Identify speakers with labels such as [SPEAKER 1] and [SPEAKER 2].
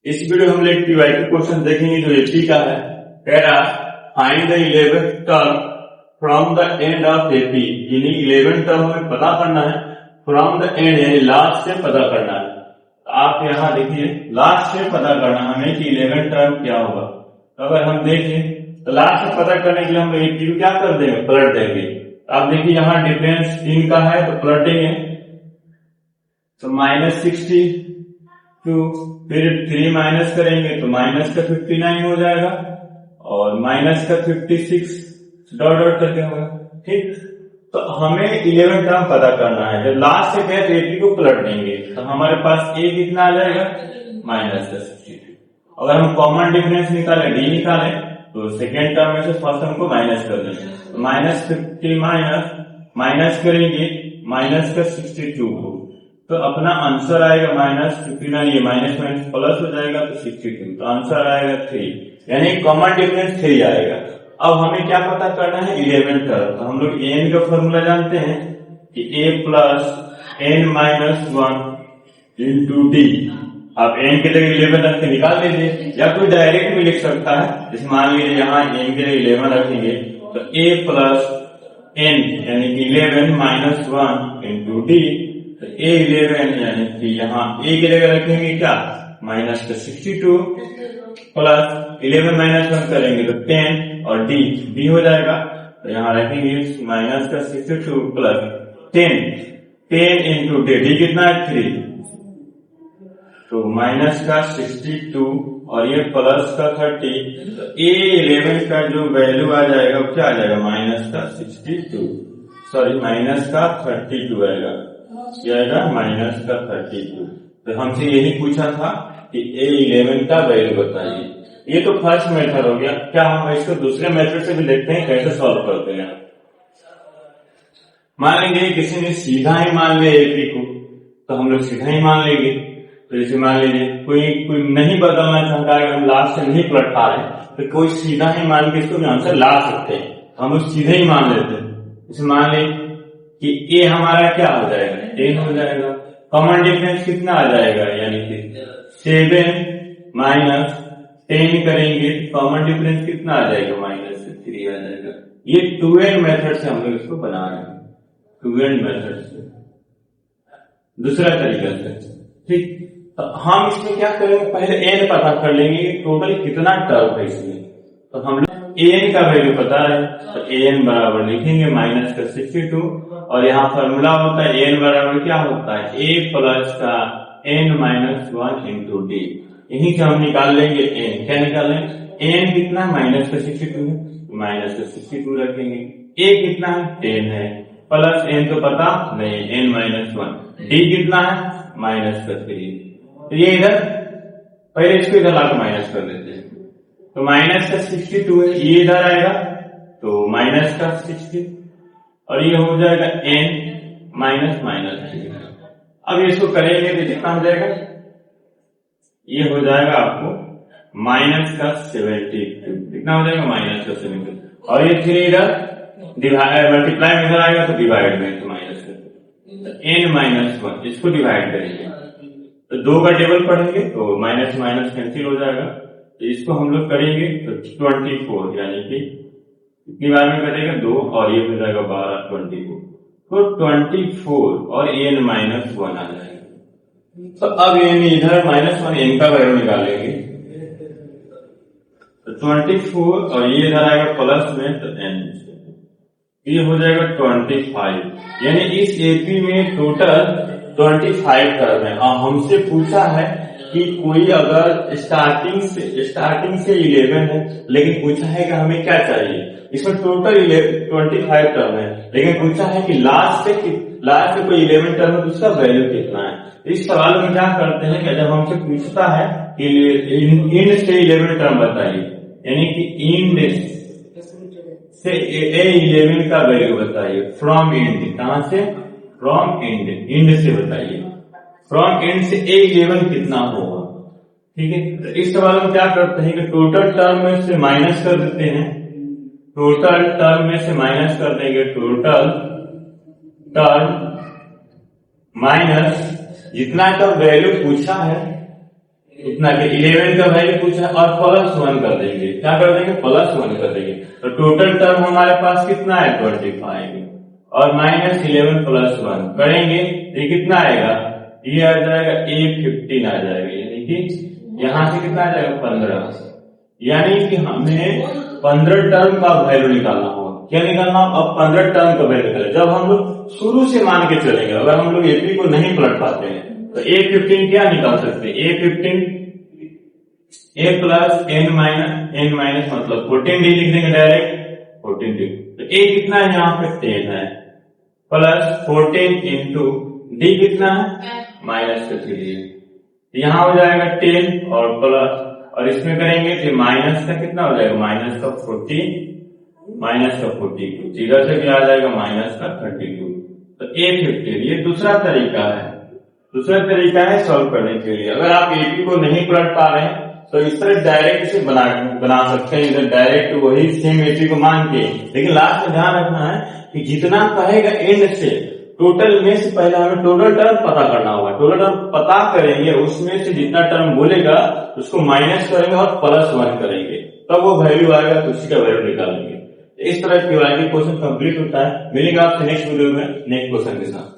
[SPEAKER 1] इस वीडियो हम लोग पीवाईक्यू क्वेश्चन देखेंगे जो 80 का है। कह रहा find the 11th term from the end of AP, यानी 11th टर्म हमें पता करना है फ्रॉम द एंड यानी लास्ट से पता करना है। तो आप यहाँ देखिए लास्ट से पता करना हमें कि 11th टर्म क्या होगा। तो अगर हम देखें तो लास्ट से पता करने के लिए हम एपी को क्या कर देंगे, पलट देंगे। आप देखिए यहाँ डिफरेंस 3 का है तो पलटेंगे तो -62, फिर 3 माइनस करेंगे तो माइनस का 59 हो जाएगा और माइनस का 56 डॉट डॉट करके होगा। ठीक, तो हमें 11 टर्म पता करना है। जब लास्ट से कहे तो एपी को पलट देंगे तो हमारे पास ए कितना आ जाएगा, माइनस का 62। अगर हम कॉमन डिफरेंस निकालें डी निकालें तो सेकेंड टर्म में से फर्स्ट टर्म को माइनस कर देंगे तो -50 माइनस करेंगे माइनस का 62 को, तो अपना आंसर आएगा -59। ये माइनस माइनस प्लस हो जाएगा तो 62, तो आंसर आएगा 3, यानी कॉमन डिफरेंस 3 आएगा। अब हमें क्या पता करना है, 11 टर्म। तो हम लोग एन का फॉर्मूला जानते हैं कि a plus n minus 1 into d. आप एन के जगह 11 रख के निकाल लीजिए या कोई डायरेक्ट भी लिख सकता है। जैसे मान लीजिए यहाँ एन के जगह 11 रखेंगे तो a प्लस एन यानी कि 11 माइनस 1 इंटू डी, तो a11 यानी कि यहाँ a की जगह रखेंगे क्या, माइनस का 62 प्लस 11 माइनस 1 करेंगे तो 10 और d हो जाएगा तो यहाँ रखेंगे माइनस का 62 प्लस 10 इंटू डी कितना है 3, तो माइनस का 62 और ये प्लस का 30, तो a11 का जो वैल्यू आ जाएगा वो क्या आ जाएगा, माइनस का 62 सॉरी माइनस का 32 आएगा, ये आएगा माइनस का 32। तो हमसे यही पूछा था कि a11 का वैल्यू बताइए। ये तो फर्स्ट मेथड हो गया। क्या हम इसको दूसरे मेथड से भी देखते हैं कैसे सॉल्व करते हैं। मान लेंगे किसी ने सीधा ही मान लिया एपी को तो हम लोग सीधा ही मान लेंगे। तो जैसे मान लीजिए कोई नहीं बदलना चाहता है, हम लास्ट से नहीं पलट पा रहे तो कोई सीधा ही मान के इसको आंसर ला सकते हैं, हम लोग सीधे ही मान लेते हैं। जैसे मान लें कि ए हमारा क्या हो जाएगा, 10 हो जाएगा। कॉमन डिफरेंस कितना आ जाएगा, यानी कि 7 माइनस 10 करेंगे कॉमन डिफरेंस कितना आ जाएगा, माइनस 3 आ जाएगा। ये 2n मेथड से हम लोग इसको बना रहे हैं, 2n मेथड से, दूसरा तरीका से। ठीक, तो हम इसमें क्या करेंगे, पहले n पता कर लेंगे टोटल कितना टर्म है इसमें। तो हम लोग an का वैल्यू पता है तो an बराबर लिखेंगे माइनस का 62 और यहाँ फॉर्मूला होता है n बराबर क्या होता है, a प्लस का n माइनस 1 इंटू डी। यही से हम निकाल लेंगे n, क्या निकालेंगे, n कितना माइनस का 62 है माइनस का 62 रखेंगे, a कितना है 10 है प्लस n तो पता नहीं n माइनस 1, d कितना है माइनस का 3। तो ये इधर पहले इसको इधर लाकर माइनस कर देते हैं तो माइनस का 62 है, ये इधर आएगा तो माइनस का 60 और ये हो जाएगा n माइनस माइनस 3। अब इसको करेंगे तो कितना हो जाएगा, ये हो जाएगा आपको माइनस का 72, कितना हो जाएगा माइनस का 72 और ये 3 इधर मल्टीप्लाई में इधर आएगा तो डिवाइड में तो माइनस का n माइनस 1, इसको डिवाइड करेंगे तो 2 का टेबल पढ़ेंगे तो माइनस माइनस कैंसिल हो जाएगा। तो इसको हम लोग करेंगे तो 24 यानी कि कितनी बार में करेगा 2 और ये हो जाएगा 12 24, तो 24 और n माइनस 1 आ जाएगा। तो अब n इधर माइनस 1 n का वैल्यू निकालेंगे तो 24 और ये इधर आएगा प्लस में तो n, ये हो जाएगा 25, यानी इस एपी में टोटल 25 टर्म है। और हमसे पूछा है कि कोई अगर स्टार्टिंग से 11 है लेकिन पूछा है कि हमें क्या चाहिए, इसमें टोटल 25 टर्म है लेकिन पूछा है कि लास्ट से कोई 11 टर्म है तो उसका वैल्यू कितना है। इस सवाल में क्या करते हैं कि जब हमसे पूछता है कि इंड से 11 टर्म बताइए, यानी कि इंड से a11 का वैल्यू बताइए, फ्रॉम इंड, कहां से, फ्रॉम इंड से बताइए, फ्रॉम इंड से a11 कितना होगा। ठीक है, तो इस सवाल में क्या करते हैं कि टोटल टर्म में से माइनस कर देते हैं, टोटल टर्म में से माइनस कर देंगे, टोटल टर्म माइनस जितना का वैल्यू पूछा है इतना कि 11 का वैल्यू पूछा और +1 कर देंगे। क्या कर देंगे? +1 कर देंगे। तो टोटल टर्म हमारे पास कितना है? 25 और -11 +1 करेंगे ये कितना आएगा? ये आ जाएगा A15 आ जाएगा, यानी कि यहाँ से कितना आ जाएगा? 15। यानी कि हमें 15 टर्म का वैल्यू निकालना होगा। क्या निकालना? अब 15 टर्म का वैल्यू निकाले। जब हम लोग शुरू से मान के चलेंगे, अगर हम लोग एपी को नहीं पलट पाते हैं तो A15 क्या निकाल सकते हैं? A15 A plus n minus मतलब 14D लिख देंगे डायरेक्ट, 14D। तो A कितना है? यहाँ पे 10 है, प्लस 14 इंटू D कितना है? -3। यहाँ हो जाएगा 10 और प्लस, और इसमें करेंगे तो माइनस का कितना हो जाएगा? -42, इधर से क्या आ जाएगा? -32। तो A15 ये दूसरा तरीका है। दूसरा तरीका है सॉल्व करने के लिए। अगर आप एपी को नहीं पलट पा रहे हैं तो इस तरह डायरेक्ट से बना सकते हैं, इधर डायरेक्ट वही सेम एपी को मान के। लेकिन लास्ट में ध्यान रखना है कि जितना कहेगा एंड से, टोटल में से पहले हमें टोटल टर्म पता करना होगा। टोटल टर्म पता करेंगे, उसमें से जितना टर्म बोलेगा उसको माइनस करेंगे और +1 करेंगे, तब वो वैल्यू आएगा तो उसी का वैल्यू निकालेंगे। इस तरह की क्वेश्चन कंप्लीट होता है। मिलेगा आपसे नेक्स्ट वीडियो में नेक्स्ट क्वेश्चन के साथ।